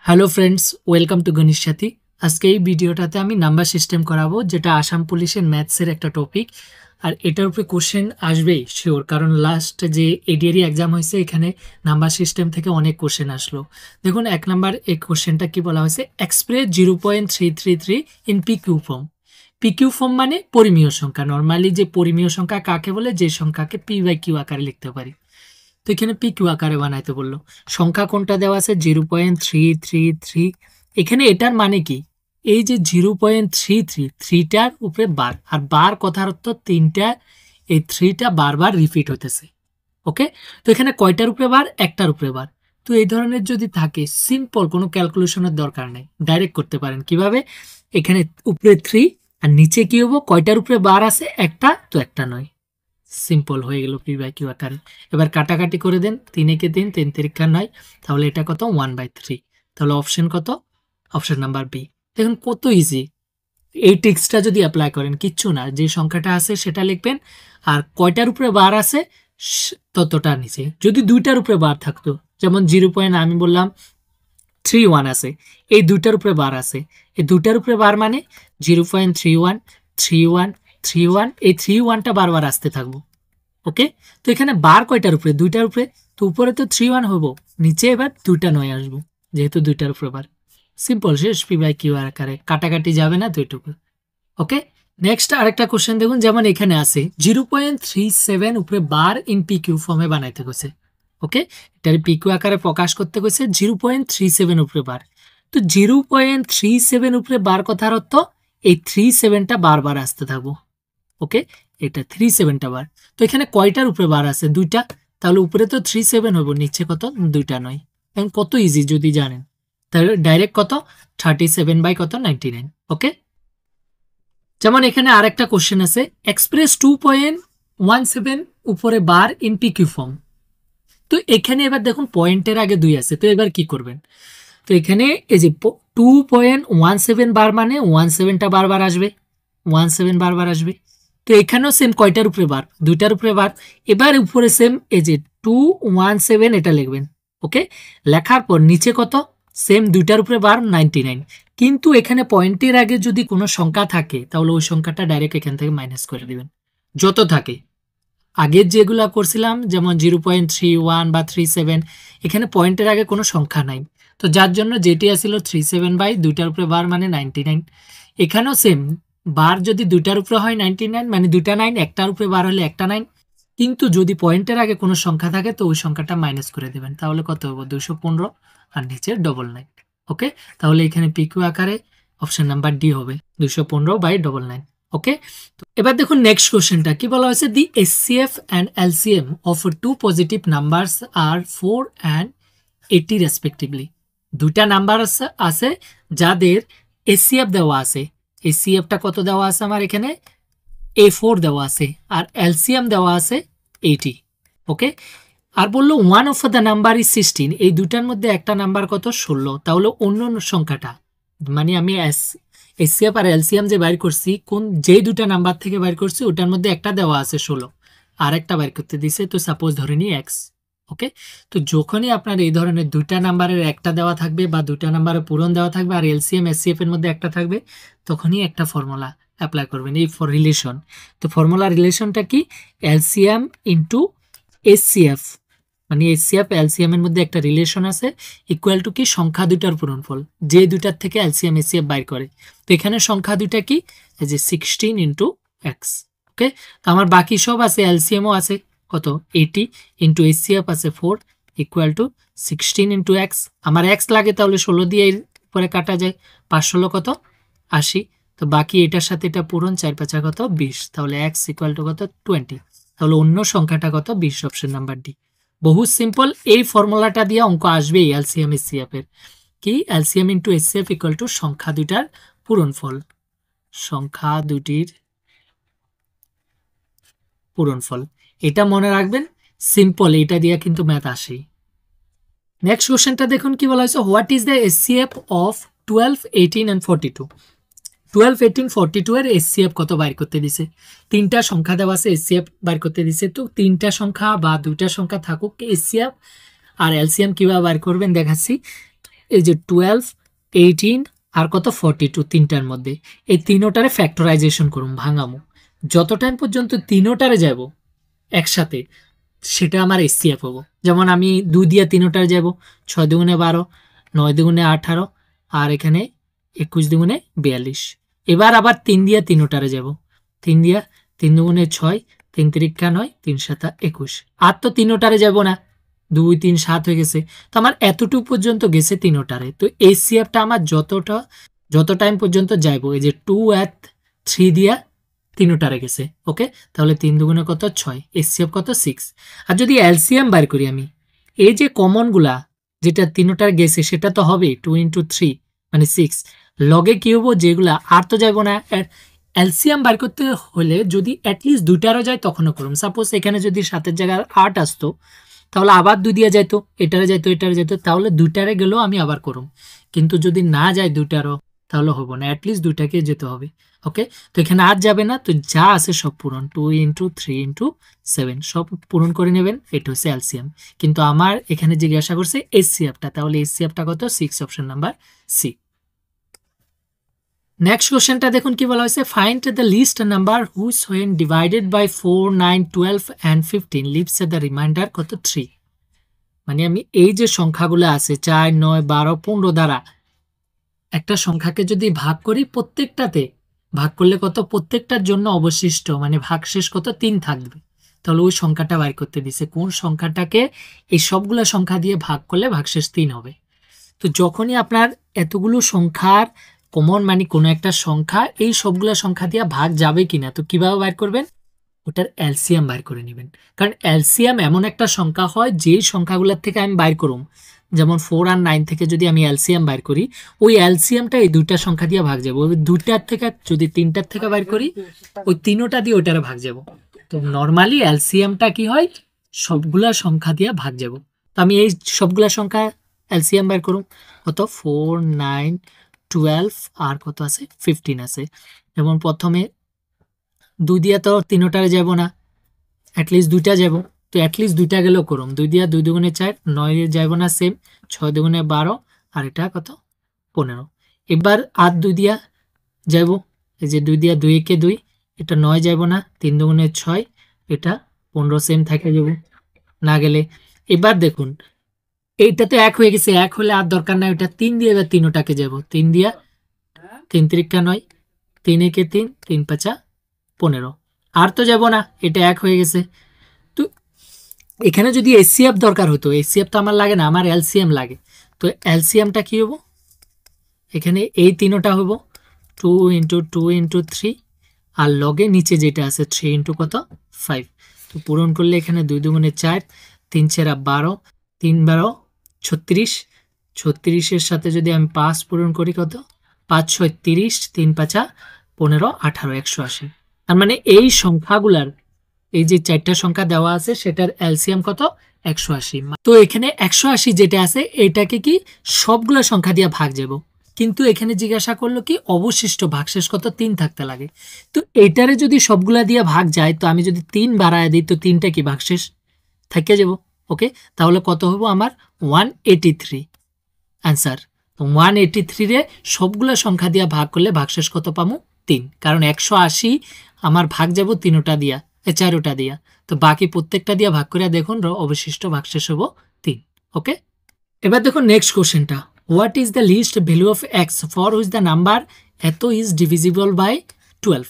Hello friends, welcome to গণিত সাথী। আজকে এই ভিডিওটাতে আমি নাম্বার সিস্টেম করাবো, যেটা আসাম পুলিশের ম্যাথসের একটা টপিক। আর এটার উপরে কোশ্চেন আসবেই শিওর, কারণ লাস্ট যে এডিআরই এক্সাম হয়েছে এখানে নাম্বার সিস্টেম থেকে অনেক কোশ্চেন আসলো। দেখুন, 1 নম্বর এই কোশ্চেনটা কি বলা হয়েছে, express 0.333 in PQ form. PQ form মানে পরিমেয় সংখ্যা। নর্মালি যে পরিমেয় সংখ্যা কাকে বলে, যে সংখ্যাকে পি বাই কিউ আকারে লিখতে পারি। তো এখানে পি কিউ আকারে বানাইতে বললো। সংখ্যা কোনটা দেওয়া আছে, 0.333। এখানে এটার মানে কি, এই যে 0.333টার উপরে বার, আর বার কথার অর্থ তিনটা, এই থ্রিটা বারবার রিপিট হতেছে। ওকে, তো এখানে কয়টার উপরে বার, একটার উপরে বার। তো এই ধরনের যদি থাকে, সিম্পল, কোনো ক্যালকুলেশনের দরকার নেই, ডাইরেক্ট করতে পারেন। কিভাবে, এখানে উপরে 3 আর নিচে কি হবো, কয়টার উপরে বার আছে, একটা, তো একটা নয়। সিম্পল হয়ে গেল পি বাই কিউ আকারে। এবার কাটাকাটি করে দেন, 3 একে 3, 3 তিরিকা 9, তাহলে এটা কত, 1/3। তাহলে অপশন কত, অপশন নাম্বার বি। দেখুন কত ইজি। এই ট্রিক্সটা যদি অ্যাপ্লাই করেন, কিচ্ছু না, যে সংখ্যাটা আছে সেটা লিখবেন, আর কয়টার উপরে বার আছে ততটা নিচে। যদি দুইটার উপরে বার থাকতো, যেমন 0. আমি বললাম 31 আছে, এই দুইটার উপরে বার আছে, এই দুইটার উপরে বার মানে 0.31 31 31, এই 31টা বারবার আসতে থাকবো। ওকে, তো এখানে বার কয়টার উপরে, দুইটার উপরে, তো উপরে তো 31 হবো, নিচে এবার 2টা 9 আসবো, যেহেতু দুইটার উপরে বার। সিম্পল, শেষ, পি বাই কিউ আকারে, কাটাকাটি যাবে না, দুইটুকু। ওকে, নেক্সট আরেকটা কোশ্চেন দেখুন, যেমন এখানে আছে 0.37 উপরে বার ইন পি কিউ ফর্মে বানাইতে গেছে। ওকে, এটার পি কিউ আকারে প্রকাশ করতে গেছে 0.37 উপরে বার। তো 0.37 উপরে বার কথার অর্থ এই 37টা বারবার আসতে থাকবো। ওকে, এটা 37টা বার। তো এখানে কয়টার উপরে বার আছে, দুইটা, তাহলে উপরে তো 37 হবো, নিচে কত, দুইটা নয়। এখন কত ইজি যদি জানেন, তাহলে ডাইরেক্ট কত, 37 বাই কত, 99। ওকে, যেমন এখানে আরেকটা কোশ্চেন আছে, এক্সপ্রেস 2.17 উপরে বার ইন পি কিউ ফর্ম। তো এখানে এবার দেখুন পয়েন্টের আগে 2 আছে, তো এবার কি করবেন, তো এখানে এই যে 2.17 বার মানে 17টা বারবার আসবে, 17 বারবার আসবে। তো এখানেও সেম, কয়টার উপরে বার, দুইটার উপরে বার। এবার উপরে সেম, এই যে 217 এটা লিখবেন। ওকে, লেখার পর নিচে কত, সেম দুইটার উপরে বার, 99। কিন্তু এখানে পয়েন্টের আগে যদি কোনো সংখ্যা থাকে, তাহলে ওই সংখ্যাটা ডাইরেক্ট এখান থেকে মাইনাস করে দিবেন, যত থাকে। আগের যেগুলা করছিলাম, যেমন 0.31 বা 37, এখানে পয়েন্টের আগে কোনো সংখ্যা নাই, তো যার জন্য যেটি আসছিল 37 বাই দুইটার উপরে বার মানে 99। এখানেও সেম, বার যদি দুইটার উপরে হয় 99 মানে দুইটা 9, একটার উপরে বার হলে একটা 9। কিন্তু যদি পয়েন্টের আগে কোনো সংখ্যা থাকে, তো ওই সংখ্যাটা মাইনাস করে দেবেন, তাহলে কত হবে, 215, আর নিচে 99। ওকে, তাহলে এখানে পিকিউ আকারে অপশন নাম্বার ডি হবে, 215/99। ওকে, তো এবার দেখুন নেক্সট কোশ্চেনটা কি বলা হয়েছে, the HCF and LCM of 2 positive numbers আর 4 and 80 রেসপেক্টিভলি। দুইটা নাম্বার আছে যাদের এসসিএফ দেওয়া আছে। এসসিএফটা কত দেওয়া আছে আমার এখানে, A4 দেওয়া আছে, আর এলসিএম দেওয়া আছে 80। ওকে, আর বললো one of the number is 16, এই দুটার মধ্যে একটা নাম্বার কত, 16। তাহলে অন্য সংখ্যাটা, মানে আমি এসসিএফ আর এলসিএম যে বাইর করছি, কোন যে দুটা নাম্বার থেকে বাইর করছি, ওটার মধ্যে একটা দেওয়া আছে 16, আর একটা বাইর করতে দিছে, তো সাপোজ ধরে নিই এক্স। ওকে, তো যখনই আপনার এই ধরনের দুইটা নাম্বারের একটা দেওয়া থাকবে, বা দুইটা নাম্বারের পূরণ দেওয়া থাকবে, আর এলসিএম এসসিএফ এর মধ্যে একটা থাকবে, তখনই একটা ফর্মুলা অ্যাপ্লাই করবেন, এই ফর রিলেশন। তো ফর্মুলা রিলেশনটা কি, এলসিএম ইন্টু এসসিএফ, মানে এসসিএফ এলসিএম এর মধ্যে একটা রিলেশন আছে, ইকুয়াল টু কি, সংখ্যা দুইটার পূরণফল, যে দুইটার থেকে এলসিএম এসসিএফ বাইর করে। তো এখানে সংখ্যা দুইটা কি, এই যে 16 ইন্টু এক্স। ওকে, তো আমার বাকি সব আছে, এলসিএমও আছে কত, 80 ইন্টু এসসিএফ আছে 4, ইকুয়াল টু 16 ইন্টু এক্স। আমার এক্স লাগে, তাহলে 16 দিয়ে এর পরে কাটা যায়, 5 16 কত, 80। তো বাকি এটার সাথে এটা পূরণ, 4 5 কত, 20, তাহলে এক্স ইকুয়াল টু কত, 20। তাহলে অন্য সংখ্যাটা কত, 20, অপশন নাম্বার ডি। বহু সিম্পল, এই ফর্মুলাটা দিয়ে অঙ্ক আসবেই এলসিএম এসসিএফ এর। কি, LCM into SCF equal to সংখ্যা দুইটার পূরণফল, সংখ্যা দুটির পূরণফল। এটা মনে রাখবেন, সিম্পল, এটা দিয়ে কিন্তু ম্যাথ আসেই। নেক্সট কোশ্চেনটা দেখুন কি বলা হয়েছে, what is the SCF of 12 18 and 42। 12 18 42 এর এসসিএফ কত বাইর করতে দিছে, তিনটা সংখ্যা দেওয়া আছে, এসসিএফ বাইর করতে দিছে। তো তিনটা সংখ্যা বা দুইটা সংখ্যা থাকুক, এসসিএফ আর এলসিএম কিভাবে বাইর করবেন দেখাচ্ছি। এই যে 12, 18 আর কত 42 তিনটার মধ্যে এই তিনোটারে ফ্যাক্টরাইজেশন করুন, ভাঙামো। যত টাইম পর্যন্ত তিনোটারে যাব একসাথে সেটা আমার এসসিএফ হবো। যেমন আমি 2 দিয়ে তিনোটারে যাব, 6 দুগুণে 12, 9 দুগুণে 18 আর এখানে 21 দুগুণে 42। এবার আবার 3 দিয়ে তিনোটারে যাব, 3 দিয়া 3 দুগুণে 6, 3 তিরিকা 9, 3 সাতা 21। আর তো তিনোটারে যাব না, 2 3 7 হয়ে গেছে। তো আমার এতটুকু পর্যন্ত গেছে তিনোটারে। তো এসসিএফটা আমার যত টাইম পর্যন্ত যাইব, এই যে 2 আর 3 দিয়া তিনোটারে গেছে। ওকে, তাহলে 3 দুগুণে কত 6, এসসিএফ কত 6। আর যদি এলসিএম বাইর করি আমি, এই যে কমনগুলা যেটা তিনোটার গেছে সেটা তো হবে 2 × 3 মানে 6। লগে কি হবো, যেগুলা আর তো যাইব না, এলসিএম বাইর করতে হলে যদি অ্যাটলিস্ট দুইটারও যায় তখনও করুন। সাপোজ এখানে যদি 7-এর জায়গায় 8 আসতো তাহলে আবার 2 দিয়ে যাইতো, এটারে যাইতো, এটারে যাইতো, তাহলে দুইটারে গেলেও আমি আবার করুম। কিন্তু যদি না যায় দুইটারও তাহলে হবো না, অ্যাটলিস্ট দুইটাকে যেতে হবে। ওকে, তো এখানে আর যাবে না, তো যা আছে সব পূরণ, 2 × 3 × 7 সব পূরণ করে নেবেন। এটা হচ্ছে এলসিএম। কিন্তু আমার এখানে জিজ্ঞাসা করছে এসসিএফটা, তাহলে এসসিএফটা কত 6, অপশন নাম্বার সি। নেক্সট কোশ্চেনটা দেখুন কি বলা হয়েছে, find the least number which when divided by 4, 9, 12 and 15 leaves the remainder কত 3। মানে আমি এই যে সংখ্যাগুলো আছে 4, 9, 12, 15 দ্বারা একটা সংখ্যাকে যদি ভাগ করি, প্রত্যেকটাতে ভাগ করলে কত, প্রত্যেকটার জন্য অবশিষ্ট মানে ভাগশেষ কত 3 থাকবে। তাহলে ওই সংখ্যাটা বাইর করতে দিছে, কোন সংখ্যাটাকে এই সবগুলো সংখ্যা দিয়ে ভাগ করলে ভাগশেষ 3 হবে। তো যখনই আপনার এতগুলো সংখ্যার কমন মানে কোনো একটা সংখ্যা এই সবগুলো সংখ্যা দিয়ে ভাগ যাবে কিনা, তো কিভাবে বাইর করবেন, ওটার এলসিএম বাইর করে নেবেন। কারণ এলসিএম এমন একটা সংখ্যা হয় যেই সংখ্যাগুলোর থেকে আমি বাইর করুম, যেমন 4 আর 9 থেকে যদি আমি এলসিএম বাইর করি, ওই এলসিএমটা এই দুইটা সংখ্যা দিয়ে ভাগ যাবো। ওই দুইটার থেকে যদি 3টার থেকে বাইর করি, ওই 3টা দিয়ে ওইটারে ভাগ যাব। তো নর্মালি এলসিএমটা কি হয়, সবগুলা সংখ্যা দিয়ে ভাগ যাব। তো আমি এই সবগুলা সংখ্যা এলসিএম বাইর করুম, কত 4, 9, 12 আর কত আছে 15 আছে। যেমন প্রথমে 2 দিয়ে তো তিনোটারে যাব না, অ্যাটলিস্ট 2টা যাব, তো অ্যাটলিস্ট 2টা গেলেও করুম। 2 দিয়া 2 দুগুণে 4, 9 যাব না সেম, 6 দুগুণে 12 আর এটা কত 15। এবার আর 2 দিয়া যাব, এই যে 2 দিয়া 2 একে 2, এটা 9 যাব না, 3 দুগুণে 6, এটা 15 সেম থাকে যাব না গেলে। এবার দেখুন এইটাতে 1 হয়ে গেছে, 1 হলে আর দরকার নাই, ওটা 3 দিয়ে এবার তিনোটাকে যাব, 3 দিয়া 3 তিরিকা 9, 3 একে 3, 3 5 15 আর তো যাব না, এটা 1 হয়ে গেছে। তো এখানে যদি এসসিএফ দরকার হতো, এসসিএফ তো আমার লাগে না, আমার এলসিএম লাগে। তো এলসিএমটা কি হবো, এখানে এই তিনোটা হবো 2 × 2 × 3 আর লগে নিচে যেটা আছে 3 × কত 5। তো পূরণ করলে এখানে 2 দুগুণে 4, 3 × 12, 3 12 36, 36-এর সাথে যদি আমি 5 পূরণ করি কত 5 6 30, 3 5 15 18 180। তার মানে এই সংখ্যাগুলার এই যে 4টা সংখ্যা দেওয়া আছে সেটার এলসিএম কত 180। তো এখানে 180 যেটা আছে এটাকে কি সবগুলো সংখ্যা দিয়ে ভাগ যাব, কিন্তু এখানে জিজ্ঞাসা করলো কি অবশিষ্ট ভাগশেষ কত 3 থাকতে লাগে। তো এটারে যদি সবগুলা দিয়ে ভাগ যায়, তো আমি যদি 3 বাড়ায় দিই তো 3টা কি ভাগশেষ থেকে যাব। ওকে, তাহলে কত হবো আমার 183 অ্যান্সার। তো 183 রে সবগুলো সংখ্যা দিয়ে ভাগ করলে ভাগশেষ কত পাবো 3, কারণ 180 আমার ভাগ যাব 3টা দিয়া 4টা দিয়া, তো বাকি প্রত্যেকটা দিয়ে ভাগ করে দেখুন অবশিষ্ট ভাগশেষ হবো 3। ওকে, এবার দেখুন নেক্সট কোশ্চেনটা, what is the least value of x for which the number এত ইজ ডিভিজিবল বাই 12।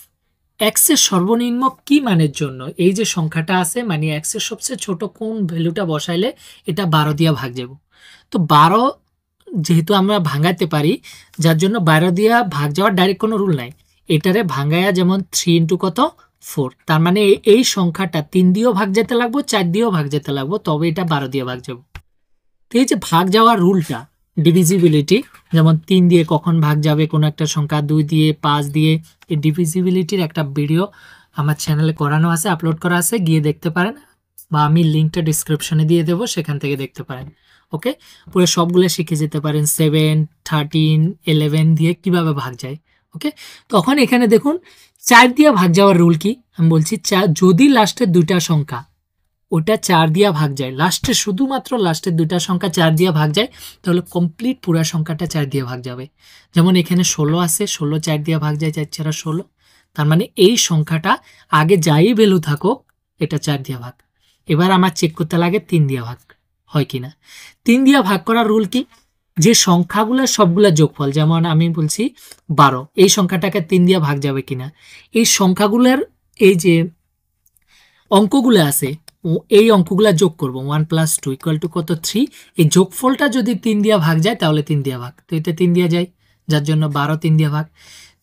এক্স এর সর্বনিম্ন কি মানের জন্য এই যে সংখ্যাটা আছে, মানে এক্স এর সবচেয়ে ছোট কোন ভ্যালুটা বসাইলে এটা 12 দিয়ে ভাগ যাব। তো 12 যেহেতু আমরা ভাঙাইতে পারি, যার জন্য 12 দিয়ে ভাগ যাওয়ার ডাইরেক্ট কোনো রুল নাই, এটারে ভাঙায়া যেমন 3 × কত 4, তার মানে এই সংখ্যাটা 3 দিয়েও ভাগ যেতে লাগবো, 4 দিয়েও ভাগ যেতে লাগবো, তবে এটা 12 দিয়ে ভাগ যাব। তো এই যে ভাগ যাওয়ার রুলটা ডিভিজিবিলিটি, যেমন 3 দিয়ে কখন ভাগ যাবে কোনো একটা সংখ্যা, 2 দিয়ে 5 দিয়ে, এই ডিভিজিবিলিটির একটা ভিডিও আমার চ্যানেলে করানো আছে, আপলোড করা আছে, গিয়ে দেখতে পারেন, বা আমি লিঙ্কটা ডিসক্রিপশনে দিয়ে দেবো, সেখান থেকে দেখতে পারেন। ওকে, পুরো সবগুলো শিখে যেতে পারেন 7, 13, 11 দিয়ে কিভাবে ভাগ যায়। ওকে, তখন এখানে দেখুন 4 দিয়ে ভাগ যাওয়ার রুল কি আমি বলছি, যদি লাস্টের 2টা সংখ্যা ওটা 4 দিয়া ভাগ যায়, লাস্টে শুধুমাত্র লাস্টের দুইটা সংখ্যা 4 দিয়া ভাগ যায়, তাহলে কমপ্লিট পুরা সংখ্যাটা 4 দিয়ে ভাগ যাবে। যেমন এখানে 16 আছে, 16 4 দিয়া ভাগ যায়, 4 4 16, তার মানে এই সংখ্যাটা আগে যাই ভ্যালু থাকুক এটা 4 দিয়া ভাগ। এবার আমার চেক করতে লাগে 3 দিয়া ভাগ হয় কিনা। 3 দিয়া ভাগ করার রুল কি, যে সংখ্যাগুলো সবগুলা যোগফল, যেমন আমি বলছি 12, এই সংখ্যাটাকে 3 দিয়া ভাগ যাবে কিনা, এই সংখ্যাগুলোর এই যে অঙ্কগুলো আছে এই অঙ্কগুলা যোগ করব। 1 + 2 = কত 3, এই যোগফলটা যদি 3 দিয়া ভাগ যায় তাহলে 3 দিয়া ভাগ, তো এটা 3 দিয়া যায়, যার জন্য 12 3 দিয়া ভাগ।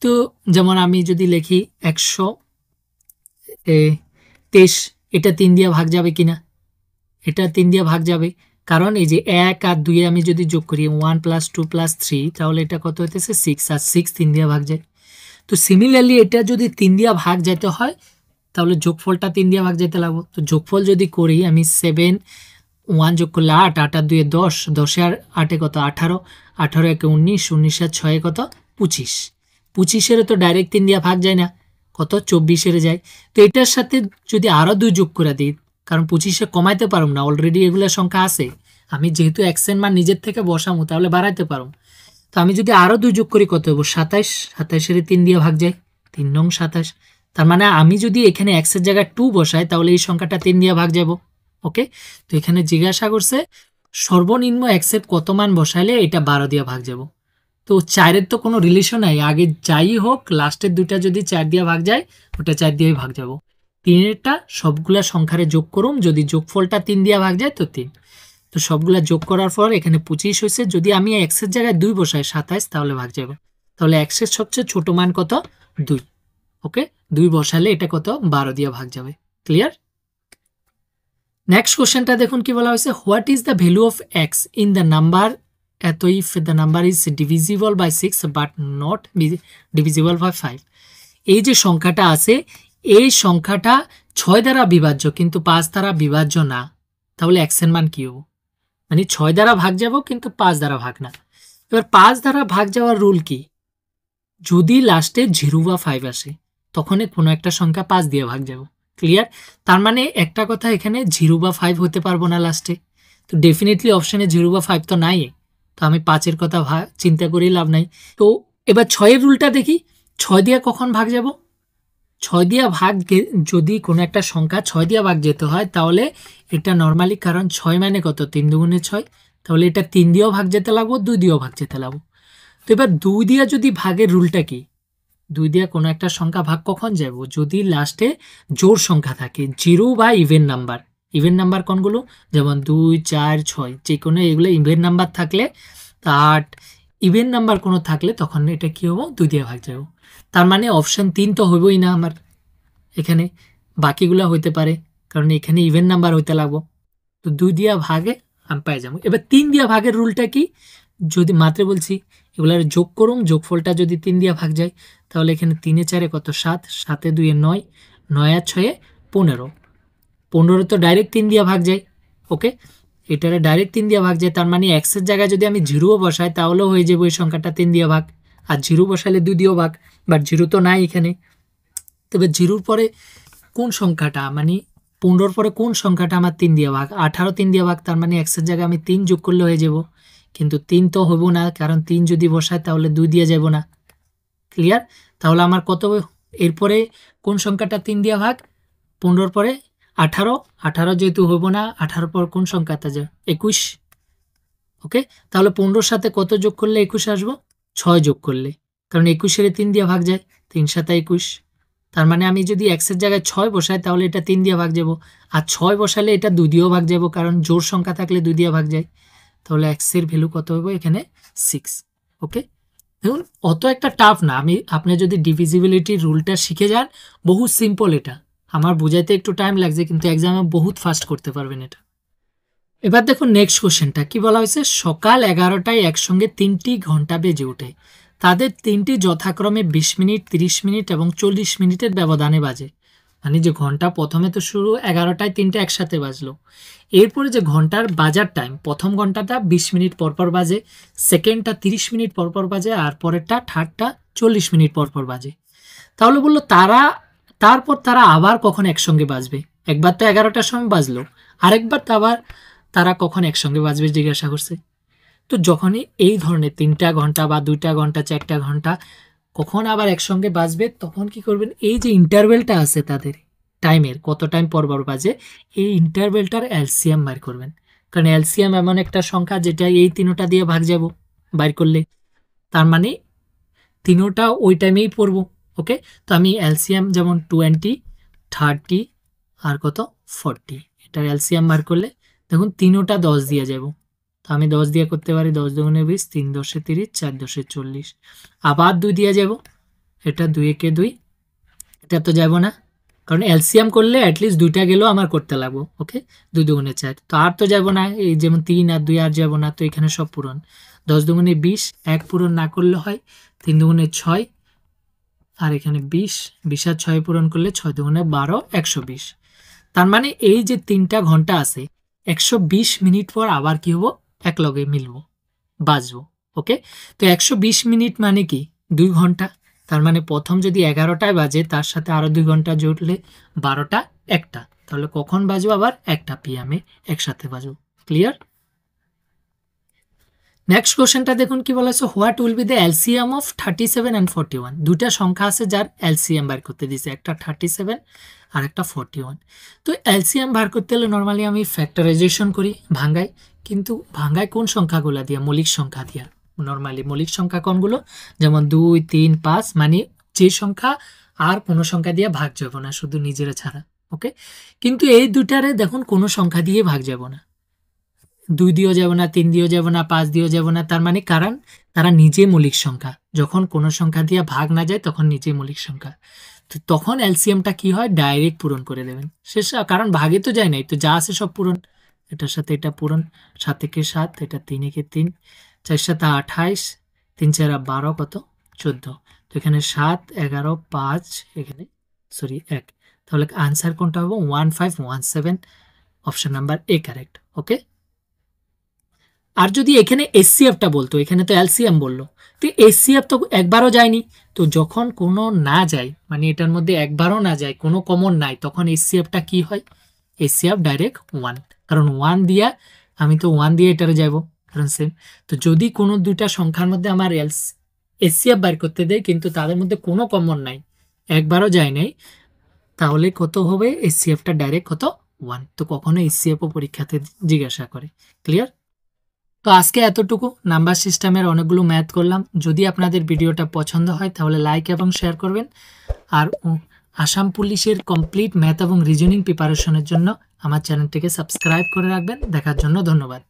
তো যেমন আমি যদি লিখি 123, এটা 3 দিয়া ভাগ যাবে কিনা, এটা 3 দিয়া ভাগ যাবে, কারণ এই যে 1 আর 2 আমি যদি যোগ করি 1 + 2 + 3, তাহলে এটা কত হইতেছে 6, আর 6 3 দিয়া ভাগ যায়। তো সিমিলারলি এটা যদি 3 দিয়া ভাগ যেতে হয় তাহলে যোগফলটা 3 দিয়া ভাগ যেতে লাগবে। তো যোগফল যদি করি আমি 7 1 যোগ করলে 8, 8 আর 2 10, 10 আর 8 কত 18, 18 একে 19, 19 আর 6 কত 25, 25 তো ডাইরেক্ট 3 দিয়া ভাগ যায় না, কত 24 যায়। তো এটার সাথে যদি আরও 2 যোগ করে দিই, কারণ 25 কমাইতে পারব না, অলরেডি এগুলো সংখ্যা আছে, আমি যেহেতু এক্সের মান নিজের থেকে বসামো তাহলে বাড়াইতে পারব। তো আমি যদি আরও 2 যোগ করি কত হবো 27, 27 3 দিয়ে ভাগ যায়, 3 নং 27, তার মানে আমি যদি এখানে এক্সের জায়গায় 2 বসাই তাহলে এই সংখ্যাটা 3 দিয়ে ভাগ যাব। ওকে, তো এখানে জিজ্ঞাসা করছে সর্বনিম্ন এক্সের কত মান বসাইলে এটা 12 দিয়ে ভাগ যাব। তো 4-এর তো কোনো রিলেশন নাই, আগে যাই হোক লাস্টের দুইটা যদি 4 দিয়ে ভাগ যায় ওটা 4 দিয়ে ভাগ যাব। 3-এরটা সবগুলা সংখ্যারে যোগ করুম, যদি যোগফলটা 3 দিয়ে ভাগ যায় তো 3। তো সবগুলা যোগ করার পর এখানে 25 হয়েছে, যদি আমি এক্সের জায়গায় 2 বসাই 27 তাহলে ভাগ যাবে। তাহলে এক্সের সবচেয়ে ছোট মান কত 2। ওকে, 2 বসালে এটা কত 12 দিয়ে ভাগ যাবে। ক্লিয়ার? নেক্সট কোশ্চেনটা দেখুন কি বলা হয়েছে, what is the value of X in the number এত if the number is divisible by 6 but not divisible by 5। এই যে সংখ্যাটা আছে এই সংখ্যাটা 6 দ্বারা বিভাজ্য কিন্তু 5 দ্বারা বিভাজ্য না, তাহলে এক্সের মান কি হবে? মানে 6 দ্বারা ভাগ যাব কিন্তু 5 দ্বারা ভাগ না। এবার 5 দ্বারা ভাগ যাওয়ার রুল কি, যদি লাস্টে 0 বা 5 আসে তখন কোনো একটা সংখ্যা 5 দিয়ে ভাগ যাব। ক্লিয়ার? তার মানে একটা কথা, এখানে 0 বা 5 হতে পারবো না লাস্টে, তো ডেফিনেটলি অপশানে 0 বা 5 তো নাই, তো আমি 5-এর কথা চিন্তা করেই লাভ নাই। তো এবার 6-এর রুলটা দেখি, 6 দিয়ে কখন ভাগ যাব? 6 দিয়া ভাগ যদি কোনো একটা সংখ্যা 6 দিয়া ভাগ যেতে হয় তাহলে এটা নর্মালি, কারণ 6 মানে কত 3 দুগুণে 6, তাহলে এটা 3 দিয়েও ভাগ যেতে লাগবো, 2 দিয়েও ভাগ যেতে লাগবো। তো এবার 2 দিয়া যদি ভাগের রুলটা কি, 2 দিয়া কোনো একটা সংখ্যা ভাগ কখন যাব, যদি লাস্টে জোড় সংখ্যা থাকে, 0 বা ইভেন নাম্বার। ইভেন নাম্বার কোনগুলো, যেমন 2 4 6, যে কোনো এগুলো ইভেন নাম্বার থাকলে, 8 ইভেন নাম্বার কোনো থাকলে তখন এটা কি হবো 2 দিয়ে ভাগ যাব। তার মানে অপশান 3 তো হইবই না আমার, এখানে বাকিগুলো হইতে পারে, কারণ এখানে ইভেন নাম্বার হইতে লাগবো। তো 2 দিয়া ভাগে আমি পাই যাবো। এবার 3 দিয়া ভাগের রুলটা কি, যদি মাত্রে বলছি এগুলার যোগ করুন, যোগফলটা যদি 3 দিয়া ভাগ যায় তাহলে এখানে 3 4 কত 7, 7 2 9, 9 আর 6 15, 15 তো ডাইরেক্ট 3 দিয়া ভাগ যায়। ওকে, এটারে ডাইরেক্ট 3 দিয়া ভাগ যায়, তার মানে এক্সের জায়গায় যদি আমি 0 বসাই তাহলেও হয়ে যাবে ওই সংখ্যাটা 3 দিয়া ভাগ, আর 0 বসালে 2 দিয়েও ভাগ, বাট 0 তো নাই এখানে। তবে 0-র পরে কোন সংখ্যাটা, মানে 15-র পরে কোন সংখ্যাটা আমার 3 দিয়ে ভাগ, 18 3 দিয়ে ভাগ, তার মানে এক্সের জায়গায় আমি 3 যোগ করলে হয়ে যাব, কিন্তু 3 তো হইব না, কারণ 3 যদি বসায় তাহলে 2 দিয়ে যাব না। ক্লিয়ার? তাহলে আমার কত, এরপরে কোন সংখ্যাটা 3 দিয়ে ভাগ, 15-র পরে 18, 18 যেহেতু হইব না, 18-র পর কোন সংখ্যাটা যায় 21। ওকে, তাহলে 15-র সাথে কত যোগ করলে 21 আসবো, 6 যোগ করলে, কারণ 21-এর 3 দিয়ে ভাগ যায়, 3 7 21, তার মানে আমি যদি এক্সের জায়গায় 6 বসাই তাহলে এটা 3 দিয়ে ভাগ যাব, আর 6 বসালে এটা 2 দিয়েও ভাগ যাব, কারণ জোড় সংখ্যা থাকলে 2 দিয়ে ভাগ যায়, তাহলে এক্সের ভ্যালু কত হবে এখানে 6। ওকে, দেখুন অত একটা টাফ না, আপনি যদি ডিভিজিবিলিটি রুলটা শিখে যান, বহুত সিম্পল, এটা আমার বোঝাইতে একটু টাইম লাগছে কিন্তু এক্সামে বহুত ফাস্ট করতে পারবেন এটা। এবার দেখুন নেক্সট কোশ্চেনটা কি বলা হয়েছে, সকাল 11টায় একসঙ্গে 3টি ঘন্টা বেজে ওঠে, তাদের 3টি যথাক্রমে 20 মিনিট 30 মিনিট এবং 40 মিনিটের ব্যবধানে বাজে। মানে যে ঘন্টা প্রথমে তো শুরু 11টায় 3টে একসাথে বাজলো, এরপরে যে ঘন্টার বাজার টাইম, প্রথম ঘন্টাটা 20 মিনিট পরপর বাজে, সেকেন্ডটা 30 মিনিট পরপর বাজে, আর পরেরটা থার্ডটা 40 মিনিট পরপর বাজে। তাহলে বললো তারপর তারা আবার কখন একসঙ্গে বাজবে, একবার তো 11টার সময় বাজলো, আরেকবার তো আবার তারা কখন একসঙ্গে বাজবে জিজ্ঞাসা করছে। তো যখনই এই ধরনের 3টা ঘন্টা বা 2টা ঘন্টা 4টা ঘন্টা কখন আবার একসঙ্গে বাজবে, তখন কি করবেন, এই যে ইন্টারভেলটা আছে তাদের টাইমের, কত টাইম পর পর বাজে, এই ইন্টারভেলটার এলসিএম বার করবেন। কারণ এলসিএম এমন একটা সংখ্যা যেটা এই তিনোটা দিয়ে ভাগ যাব বাইর করলে, তার মানে তিনোটা ওই টাইমেই পড়বো। ওকে, তো আমি এলসিএম যেমন 20, 30 আর কত 40, এটার এলসিএম বার করলে দেখুন তিনোটা 10 দিয়ে যাব। তো আমি 10 দিয়ে করতে পারি, 10 দুগুণে 20, 3 10 30, 4 10 40, আবার 2 দিয়ে যাব, এটা 2 একে 2, এটা তো যাব না, কারণ এলসিএম করলে অ্যাটলিস্ট 2টা গেলেও আমার করতে লাগবো। ওকে, 2 দুগুণে 4, তো আর তো যাব না, এই যেমন 3 আর 2 আর যাব না, তো এখানে সব পূরণ। 10 দুগুণে 20, 1 পূরণ না করলে হয় 3 দুগুণে 6, আর এখানে 20, 20 আর 6 পূরণ করলে 6 দুগুণে 12, 120। তার মানে এই যে 3টা ঘন্টা আছে, 120 মিনিট পর আবার কি হবো, এক লগে মিলবো, বাজবো। ওকে, তো 120 মিনিট মানে কি 2 ঘন্টা, তার মানে প্রথম যদি 11টায় বাজে তার সাথে আরো 2 ঘন্টা জুড়লে 12টা 1টা, তাহলে কখন বাজবো, আবার 1টা PM একসাথে বাজবো। ক্লিয়ার? নেক্সট কোশ্চেনটা দেখুন কি বলেছে, what will be the LCM of 37 and 41। দুইটা সংখ্যা আছে যার এলসিএম বার করতে দিছে, একটা 37 আর একটা 41। তো এলসিএম বার করতে হলে নর্মালি আমি ফ্যাক্টরাইজেশন করি, ভাঙ্গাই, কিন্তু ভাঙ্গাই কোন সংখ্যাগুলো দিয়া, মৌলিক সংখ্যা দিয়া। নর্মালি মৌলিক সংখ্যা কোনগুলো, যেমন 2, 3, 5, মানে যে সংখ্যা আর কোনো সংখ্যা দিয়ে ভাগ যাব না, শুধু নিজেরা ছাড়া। ওকে, কিন্তু এই দুটারে দেখুন কোনো সংখ্যা দিয়ে ভাগ যাব না, 2 দিয়েও যাব না, 3 দিয়েও যাব না, 5 দিয়েও যাব না, তার মানে কারণ তারা নিজে মৌলিক সংখ্যা, যখন কোনো সংখ্যা দিয়ে ভাগ না যায় তখন নিজে মৌলিক সংখ্যা। তো তখন এলসিএমটা কি হয়, ডাইরেক্ট পূরণ করে দেবেন শেষ, কারণ ভাগে তো যায় নাই, তো যা আছে সব পূরণ, এটার সাথে এটা পূরণ, 7 একে 7, এটা 3 একে 3, 4 7 28, 3 4 12, কত 14, তো এখানে 7 11 5, এখানে সরি 1, তাহলে আনসার কোনটা হবে, 1517, অপশন নাম্বার এ কারেক্ট। ওকে, আর যদি এখানে এসসিএফটা বলতো, এখানে তো এলসিএম বললো, তো এসসিএফ তো একবারও যায়নি, তো যখন কোনো না যায়, মানে এটার মধ্যে একবারও না যায়, কোনো কমন নাই, তখন এসসিএফটা কি হয়, এসসিএফ ডাইরেক্ট 1, কারণ 1 দিয়া আমি তো 1 দিয়ে এটারে যাব, কারণ সেম। তো যদি কোনো দুইটা সংখ্যার মধ্যে আমার এসসিএফ বাইর করতে দেয় কিন্তু তাদের মধ্যে কোনো কমন নাই, একবারও যায় নাই, তাহলে কত হবে, এসসিএফটা ডাইরেক্ট কত 1। তো কখনো এসসিএফও পরীক্ষাতে জিজ্ঞাসা করে। ক্লিয়ার? তো আজকে এতটুকু, নাম্বার সিস্টেমের অনেকগুলো ম্যাথ করলাম। যদি আপনাদের ভিডিওটা পছন্দ হয় তাহলে লাইক এবং শেয়ার করবেন, আর আসাম পুলিশের কমপ্লিট ম্যাথ এবং রিজনিং প্রিপারেশনের জন্য আমার চ্যানেলটিকে সাবস্ক্রাইব করে রাখবেন। দেখার জন্য ধন্যবাদ।